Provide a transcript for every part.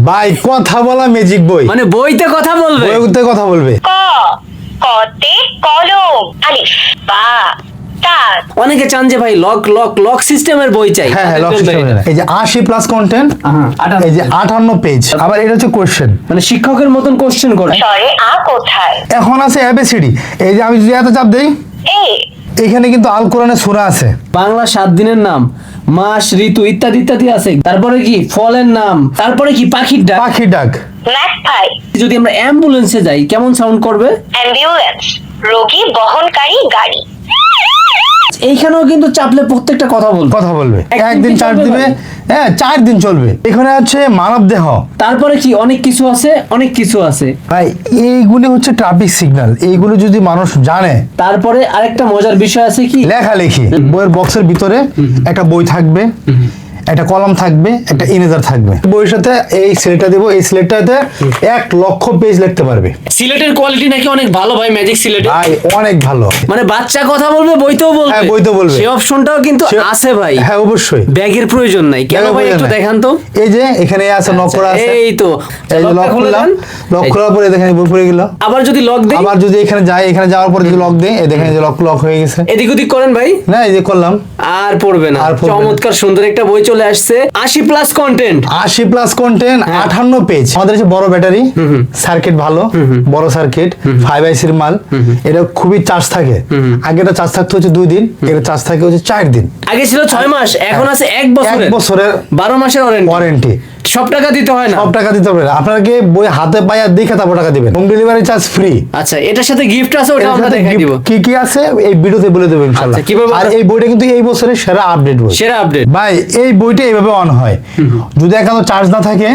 ভাই কথা বলা ম্যাজিক বই, মানে বইতে কথা বলবে? বইতে কথা বলবে। ক কতে কলম, আলিফ বা তা। অনেকে চান যে ভাই লক লক লক সিস্টেমের বই চাই। হ্যাঁ হ্যাঁ, লক সিস্টেমের। এই যে 80 প্লাস কন্টেন্ট, এই যে 58 পেজ। আবার এটা হচ্ছে কোশ্চেন, মানে শিক্ষকের মতন কোশ্চেন করে। স্বরে আ কোথায়? এখন আছে এবিসিডি। এই যে আমি যদি এত চাপ দেই, এ এখানে কিন্তু আল কোরআনের সূরা আছে। বাংলা 7 দিনের নাম, মাস, ঋতু ইত্যাদি ইত্যাদি আছে। তারপরে কি ফলের নাম, তারপরে কি পাখির ডাক। পাখির ডাক। ম্যাকপাই, যদি আমরা অ্যাম্বুলেন্সে যাই কেমন সাউন্ড করবে? অ্যাম্বুলেন্স, রোগী বহনকারী গাড়ি। এইখানেও কিন্তু চাপলে প্রত্যেকটা কথা বলবে। কথা বলবে, একদিন কি চার্জ চলবে দিবে। ভাই? হ্যাঁ, 4 দিন চলবে। এখানে আছে মানব দেহ। তারপরে কি অনেক কিছু আছে, অনেক কিছু আছে। ভাই এইগুলি হচ্ছে ট্রাফিক সিগন্যাল, এইগুলো যদি মানুষ জানে। তারপরে আরেকটা মজার বিষয় আছে কি, লেখালেখি। বইয়ের বক্সের ভিতরে একটা বই থাকবে, একটা কলম থাকবে, একটা ইরেজার থাকবে। বইয়ের সাথে এই সিলেটটা দিব, এই সিলেটটাতে 1 লক্ষ পেজ লিখতে পারবে। সিলেটের কোয়ালিটি নাকি অনেক ভালো ভাই, ম্যাজিক সিলেটে। ভাই অনেক ভালো। মানে বাচ্চা কথা বলবে, বইতেও বলবে। হ্যাঁ, বইতেও বলবে। সেই অপশনটাও কিন্তু আছে ভাই। হ্যাঁ অবশ্যই। ব্যাগের প্রয়োজন নাই কেন ব্যাগের ভাই, প্রয়োজন একটু নাই। দেখান তো। এই যে এখানে আছে লক করা আছে। এই তো এই যে লক করলাম, লক করার পরে দেখেন বই পড়ে গেল। আবার যদি লক দেই, আবার যদি এখানে যাই, এখানে যাওয়ার পরে যদি লক দেই, এই দেখেন যে লক লক হয়ে গেছে। এদিক ওদিক করেন ভাই, না এই যে করলাম, আর পড়বে না। আর পড়বে না। চমৎকার সুন্দর একটা বই চলে আসছে, 80 plus content. 80 plus content, 58 page. আমাদের হচ্ছে বড় ব্যাটারি, সার্কিট ভালো, বড় সার্কিট, 5IC এর মাল। এটা খুবই চার্জ থাকে। আগে এটা চার্জ থাকতে হচ্ছে 2 দিন, এটা চার্জ থাকে হচ্ছে 4 দিন। আগে ছিল 6 মাস, এখন আছে 1 বছরের। 1 বছরের 12 মাসের ওয়ারেন্টি। ওয়ারেন্টি। সব টাকা দিতে হয় না। সব টাকা দিতে হবে না, আপনাকে বই হাতে পায়ে দেখে তারপর টাকা দিবেন। Home delivery charge free. আচ্ছা, এটার সাথে গিফট আছে, ওটা এর আমরা সাথে দেখাই gift দিব। কি কি আছে এই ভিডিওতে বলে দেবো ইনশাআল্লাহ। আচ্ছা, কিভাবে? আর এই বইটা কিন্তু এই বছরের সেরা আপডেট বই। সেরা আপডেট ভাই এই বইটা এইভাবে অন হয়। যদি একান্ত চার্জ না থাকে,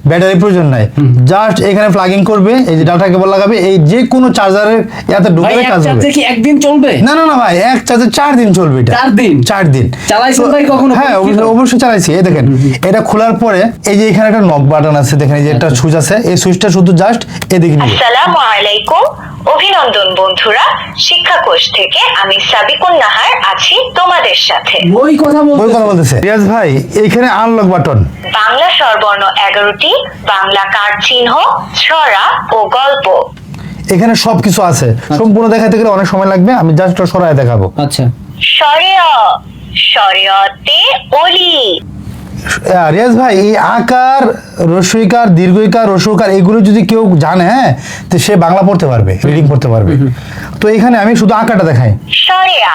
ব্যাটারি প্রয়োজন নাই, জাস্ট এখানে প্লাগিং করবে, এই যে ডাটা কেবল লাগাবে, এই যে কোনো চার্জারের ইয়াতে ভাই, ঢুকালে এক কাজ হবে। চার্জে কি একদিন চলবে? না না না ভাই, এক চার্জে 4 দিন চলবে এটা। 4 দিন? 4 দিন চালাইছেন ভাই কখনো? হ্যাঁ পরীক্ষিত? অবশ্যই চালাইছি। এই দেখেন, এটা খোলার পরে এই যে এখানে একটা নক বাটন আছে, দেখেন এই যে একটা সুইচ আছে, এই সুইচটা শুধু জাস্ট এদিকে নিয়ে। আসসালামু আলাইকুম, অভিনন্দন বন্ধুরা। শিক্ষাকোষ থেকে আমি সাবিকুন নাহার আছি তোমাদের সাথে। বই কথা বই বলতে। কথা বলতেছে রিয়াজ ভাই, এইখানে আনলক বাটন। বাংলা স্বরবর্ণ 11টি, বাংলা কার্ড চিহ্ন, ছড়া ও গল্প। এখানে সবকিছু আছে। সম্পূর্ণ দেখাতে গেলে অনেক সময় লাগবে, আমি জাস্ট সরায় দেখাবো। আচ্ছা, স্বরে অ, স্বরেয়তে অলি। রিয়াজ ভাই, এই আকার, রস্বইকার, দীর্ঘইকার, রস্যকার এগুলো যদি কেউ জানে, হ্যাঁ, তো সে বাংলা পড়তে পারবে, রিডিং পড়তে পারবে। তো এখানে আমি শুধু আকারটা দেখাই। স্বরেয়া,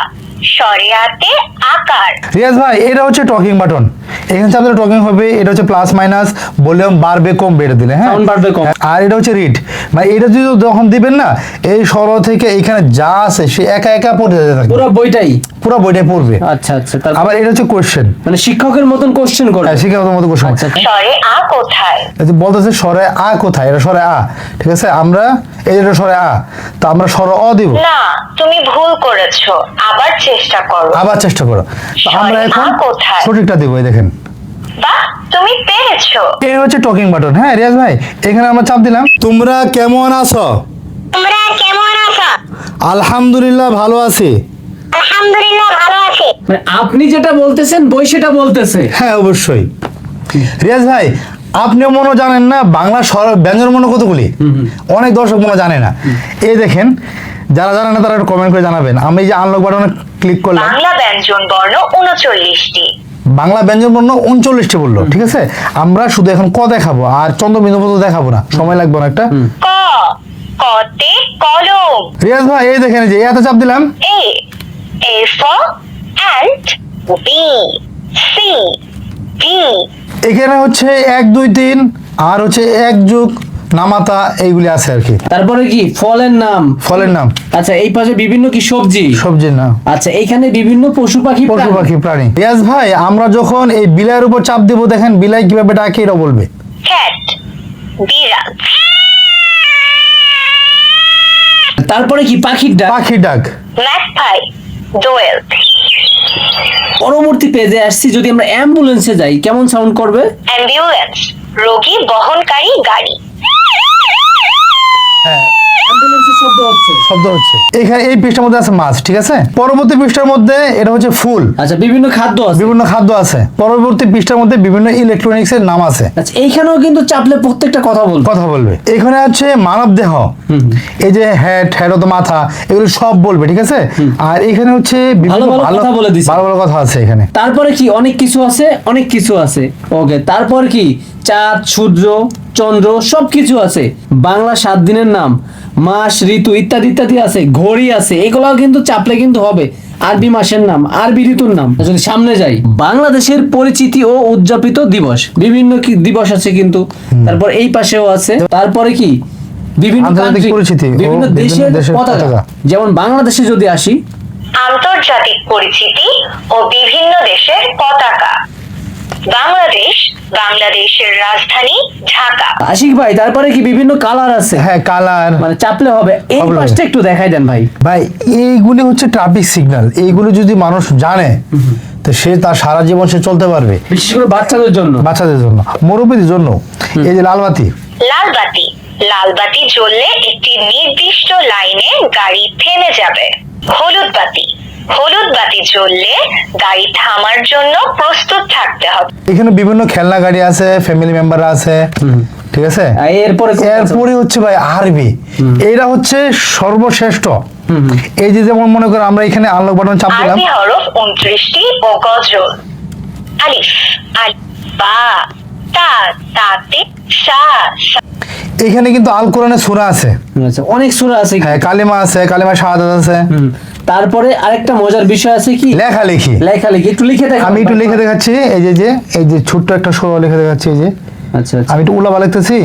স্বরেয়াতে আকার। রিয়াজ ভাই, এটা হচ্ছে টকিং বাটন। এখানে চাপলে টকিং হবে। এটা হচ্ছে প্লাস মাইনাস, ভলিউম বাড়বে কমবে এটা দিলে, হ্যাঁ সাউন্ড বাড়বে কম। আর এটা হচ্ছে রিড। মানে এটা যদি যখন দিবেন না, এই সরো থেকে এখানে যা আছে সে একা একা পড়ে যেতে থাকবে, পুরো বইটাই। পুরো বইটাই পড়বে। আচ্ছা আচ্ছা, তারপর আবার এটা হচ্ছে কোশ্চেন, মানে শিক্ষকের মতন কোশ্চেন করে। শিক্ষাগত মতো কোশ্চেন। আচ্ছা, স্বরে আ কোথায়? বলতেছে স্বরে আ কোথায়, এটা স্বরে আ, ঠিক আছে। আমরা এই যেটা স্বরে আ, তো আমরা স্বর অ দিব। না, তুমি ভুল করেছো, আবার চেষ্টা করো। আবার চেষ্টা করো। তো আমরা স্বরে এখন আ কোথায়? সঠিকটা দিব, এই দেখেন। বাহ, তুমি পেরেছো। এই হচ্ছে টকিং বাটন। হ্যাঁ রিয়াজ ভাই, এখানে আমরা চাপ দিলাম, তোমরা কেমন আছো? তোমরা কেমন আছো? আলহামদুলিল্লাহ ভালো আছি। আলহামদুলিল্লাহ ভালো আছি। মানে আপনি যেটা বলতেছেন বই সেটা বলতেছে। হ্যাঁ অবশ্যই। রিয়াজ ভাই, আপনিও মনে জানেন না বাংলা ব্যঞ্জন মনে কতগুলি? অনেক দর্শক মনে জানে না। এই দেখেন, যারা জানে না তারা একটু কমেন্ট করে জানাবেন। আমি এই যে আনলক বাটনে ক্লিক করলাম, বাংলা ব্যঞ্জন বর্ণ 39টি। বাংলা ব্যঞ্জন বর্ণ 39টি বললো, ঠিক আছে। আমরা শুধু এখন ক দেখাবো, আর চন্দ্রবিন্দু পর্যন্ত দেখাবো না, সময় লাগবে না একটা। ক কতে কলম। রিয়াজ ভাই, এই দেখেন, যে এত চাপ দিলাম, A for ant, B, C, D, এখানে হচ্ছে 1 2 3 আর হচ্ছে 1 যোগ নামাতা, এইগুলি আছে আর কি। তারপরে কি ফলের নাম। ফলের নাম, আচ্ছা, এই পাশে বিভিন্ন কি সবজি। সবজির নাম, আচ্ছা, এইখানে বিভিন্ন পশু পাখি পশু প্রাণী। পাখি প্রাণী। রিয়াজ ভাই, আমরা যখন এই বিলাইয়ের উপর চাপ দিব, দেখেন বিলাই কিভাবে ডাকে, এটা বলবে। cat, বিড়াল। তারপরে কি পাখির ডাক। পাখির ডাক। ম্যাকপাই, দোয়েল। পরবর্তী পেজে আসছি, যদি আমরা অ্যাম্বুলেন্সে যাই কেমন সাউন্ড করবে? অ্যাম্বুলেন্স, রোগী বহনকারী গাড়ি। হ্যাঁ, অ্যাম্বুলেন্সের শব্দ হচ্ছে। শব্দ হচ্ছে। এখানে এই পৃষ্ঠার মধ্যে আছে মাছ, ঠিক আছে। পরবর্তী পৃষ্ঠার মধ্যে এটা হচ্ছে ফুল, আচ্ছা, বিভিন্ন খাদ্য আছে। বিভিন্ন খাদ্য আছে। পরবর্তী পৃষ্ঠার মধ্যে বিভিন্ন ইলেকট্রনিক্স এর নাম আছে। আচ্ছা, এইখানেও কিন্তু চাপলে প্রত্যেকটা কথা বলবে। কথা বলবে। এখানে আছে মানব দেহ, এই যে হেড তো মাথা, এগুলো সব বলবে, ঠিক আছে। আর এখানে হচ্ছে বিভিন্ন ভালো ভালো কথা বলে দিছে। ভালো ভালো কথা আছে এখানে। তারপরে কি অনেক কিছু আছে, অনেক কিছু আছে। ওকে, তারপর কি চাঁদ, সূর্য, চন্দ্র সবকিছু আছে। বাংলা 7 দিনের নাম, মাস, ঋতু ইত্যাদি ইত্যাদি আছে। ঘড়ি আছে, এগুলাও কিন্তু চাপলে কিন্তু হবে। আরবি মাসের নাম, আরবি ঋতুর নাম। যদি সামনে যাই, বাংলাদেশের পরিচিতি ও উদযাপিত দিবস, বিভিন্ন কি দিবস আছে কিন্তু। তারপর এই পাশেও আছে। তারপরে কি বিভিন্ন আন্তর্জাতিক country, পরিচিতি ও বিভিন্ন বিভিন্ন দেশের দেশের পতাকা। পতাকা। যেমন বাংলাদেশে যদি আসি, আন্তর্জাতিক পরিচিতি ও বিভিন্ন দেশের পতাকা। বাংলাদেশ, বাংলাদেশের রাজধানী ঢাকা। আশিক ভাই, তারপরে কি বিভিন্ন কালার আছে। হ্যাঁ, কালার। মানে চাপলে হবে। এই হবে। পাশটা একটু দেখাই দেন ভাই। ভাই এইগুলি হচ্ছে ট্রাফিক সিগন্যাল। এইগুলো যদি মানুষ জানে তো সে তার সারা জীবন সে চলতে পারবে। বিশেষ করে বাচ্চাদের জন্য, বাচ্চাদের জন্য, মুরব্বীদের জন্য। এই যে লাল বাতি, লাল বাতি, লাল বাতি জ্বললে একটি নির্দিষ্ট লাইনে গাড়ি থেমে যাবে। হলুদ বাতি, হলুদ বাতি জ্বললে গাড়ি থামার জন্য প্রস্তুত থাকতে হবে। এখানে বিভিন্ন খেলনা গাড়ি আছে, ফ্যামিলি মেম্বাররা আছে, ঠিক আছে। এরপরে এরপরে হচ্ছে ভাই আরবি। এইটা হচ্ছে সর্বশ্রেষ্ঠ। এই যে যেমন মনে করো আমরা এখানে আনলক বাটন চাপ দিলাম, আরবি হরফ 29টি ও গজল। আলিফ, আলিফ, বা, তা, তাতে, সা, সা। এখানে কিন্তু আল কোরআনের সূরা আছে। আচ্ছা, অনেক সূরা আছে। হ্যাঁ, কালিমা আছে, কালিমা শাহাদাত আছে। তারপরে আরেকটা মজার বিষয় আছে কি, লেখালেখি। লেখালেখি। একটু লিখে দেখাও। আমি একটু লিখে দেখাচ্ছি। এই যে ছোট্ট একটা সূরা লিখে দেখাচ্ছি। এই যে আচ্ছা আচ্ছা, আমি একটু উলাবা লিখতেছি,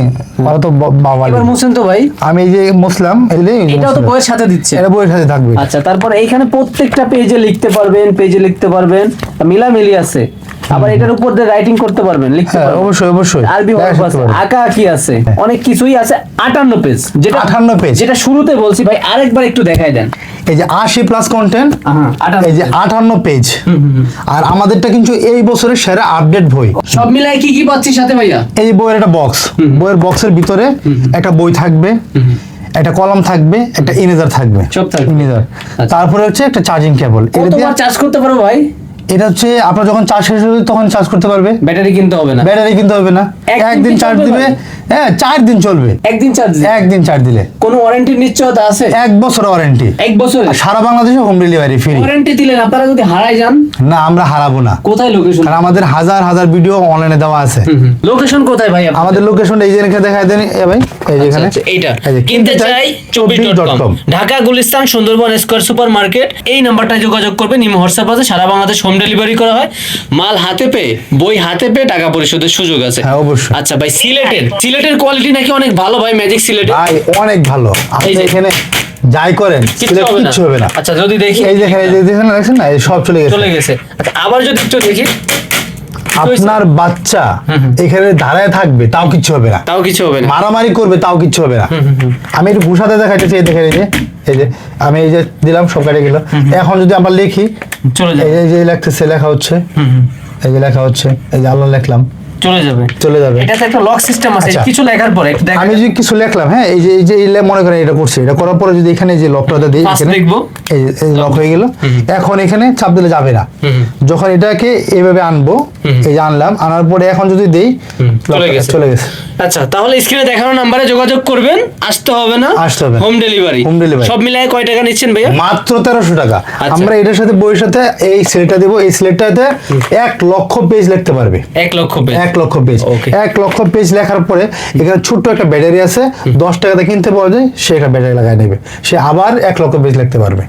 ওরা তো বাবা এবার মুছেন তো ভাই। আমি এই যে মুসলাম, এই যে এটাও তো মুসলাম। বইয়ের সাথে দিচ্ছে। এটা বইয়ের সাথে থাকবে। আচ্ছা, তারপরে এইখানে প্রত্যেকটা পেজে লিখতে পারবেন, মিলামিলি আছে। আবার এটার উপর দিয়ে রাইটিং করতে পারবেন, লিখতে হ্যাঁ, পারবেন। অবশ্যই অবশ্যই। আরবি লেখা হরফ শিখতে আছে, পারবে। আঁকা আঁকি আছে, অনেক কিছুই আছে। 58 পেজ, যেটা 58 পেজ। যেটা শুরুতে বলছি ভাই, আরেকবার একটু দেখাই দেন। এই যে 80 প্লাস কন্টেন্ট, 58 এই যে 58 পেজ। আর আমাদেরটা কিন্তু এই বছরের সেরা আপডেট বই। সব মিলাই কি কি পাচ্ছি সাথে ভাইয়া? এই যে বইয়ের একটা বক্স, বইয়ের বক্সের ভিতরে একটা বই থাকবে, একটা কলম থাকবে, একটা ইরেজার থাকবে, সব থাকবে। ইরেজার। আচ্ছা। তারপরে হচ্ছে একটা চার্জিং কেবল। কতবার চার্জ করতে পারবো ভাই? এটা হচ্ছে আপনার যখন চার্জ শেষ হবে তখন চার্জ করতে পারবে। ব্যাটারি কিনতে হবে না। ব্যাটারি কিনতে হবে না। একদিন একদিন কি চার্জ চলবে দিবে, ভাই? হ্যাঁ 4 দিন চলবে। একদিন চার্জ একদিন চার্জ দিলে কোনো ওয়ারেন্টির নিশ্চয়তা আছে? 1 বছর ওয়ারেন্টি। 1 বছর সারা বাংলাদেশে হোম ডেলিভারি ফ্রি। ওয়ারেন্টি দিলেন, আপনারা যদি হারাই যান? না, আমরা হারাবো না। কোথায় লোকেশন? কারণ আমাদের হাজার হাজার ভিডিও অনলাইনে দেওয়া আছে। লোকেশন কোথায় ভাই আপনাদের? আমাদের লোকেশন এই যে এখানে দেখায় দেন। ভাই এই যে এখানে আচ্ছা, এইটা এই যে কিনতে চাই 24.com, 24.com। Dhaka Gulistan Sundarban square super market. এই নাম্বারটায় যোগাযোগ করবেন। ইমো হোয়াটসঅ্যাপ আছে, সারা বাংলাদেশ হোম ডেলিভারি করা হয়। মাল হাতে পেয়ে, বই হাতে পেয়ে টাকা পরিশোধের সুযোগ আছে। হ্যাঁ, অবশ্যই। আচ্ছা ভাই, সিলেটের কোয়ালিটি নাকি অনেক ভালো ভাই, ম্যাজিক সিলেটের। ভাই অনেক ভালো। আপনি যে- এখানে যাই করেন কিচ্ছু হবে না। আচ্ছা, যদি দেখি, এই দেখেন, এই যে দেখেন দেখছেন না, এই সব চলে গেছে। চলে গেছে। আচ্ছা, আবার যদি একটু দেখি, আপনার বাচ্চা এখানে দাঁড়ায় থাকবে তাও কিচ্ছু হবে না। তাও কিছু হবে না। মারামারি করবে তাও কিচ্ছু হবে না। আমি একটু ঘুষাতে দেখাইতেছি। এই দেখেন, এই যে আমি এই যে দিলাম, সব কাটে গেল। এখন যদি আমরা লিখি, চলে যাবে। এই যে লিখতেছে, লেখা হচ্ছে, এই যে লেখা হচ্ছে, এই যে আল্লাহ লিখলাম, চলে যাবে। চলে যাবে। এটাতে একটা লক সিস্টেম আছে। আচ্ছা। কিছু লেখার পরে একটু দেখা আমি যদি কিছু লিখলাম, হ্যাঁ, মনে করেন এটা করছি, এটা করার পরে যদি এখানে যে লকটা দিই, First এখানে লিখবো। এই লক হয়ে গেল। এখন এখানে চাপ দিলে যাবে না। যখন এটাকে এইভাবে আনবো, এই যে আনলাম, আনার পরে এখন যদি দেই, চলে গেছে। আচ্ছা, তাহলে স্ক্রিনে দেখানো নাম্বারে যোগাযোগ করবেন। আসতে হবে না, আসতে হবে না। Home delivery. Home delivery. সব মিলাই কয় টাকা নিচ্ছেন ভাইয়া? মাত্র 1300 টাকা। আচ্ছা। আমরা এটার সাথে বইয়ের সাথে এই সিলেটটা দেবো। এই সিলেটটাতে 1 লক্ষ পেজ লিখতে পারবে। 1 লক্ষ পেজ। 1 লক্ষ পেজ। Okay. 1 লক্ষ পেজ লেখার পরে এখানে ছোট্ট একটা ব্যাটারি আছে, 10 টাকাতে কিনতে পাওয়া যায়। সে একটা ব্যাটারি লাগাই নেবে, সে আবার 1 লক্ষ পেজ লিখতে পারবে।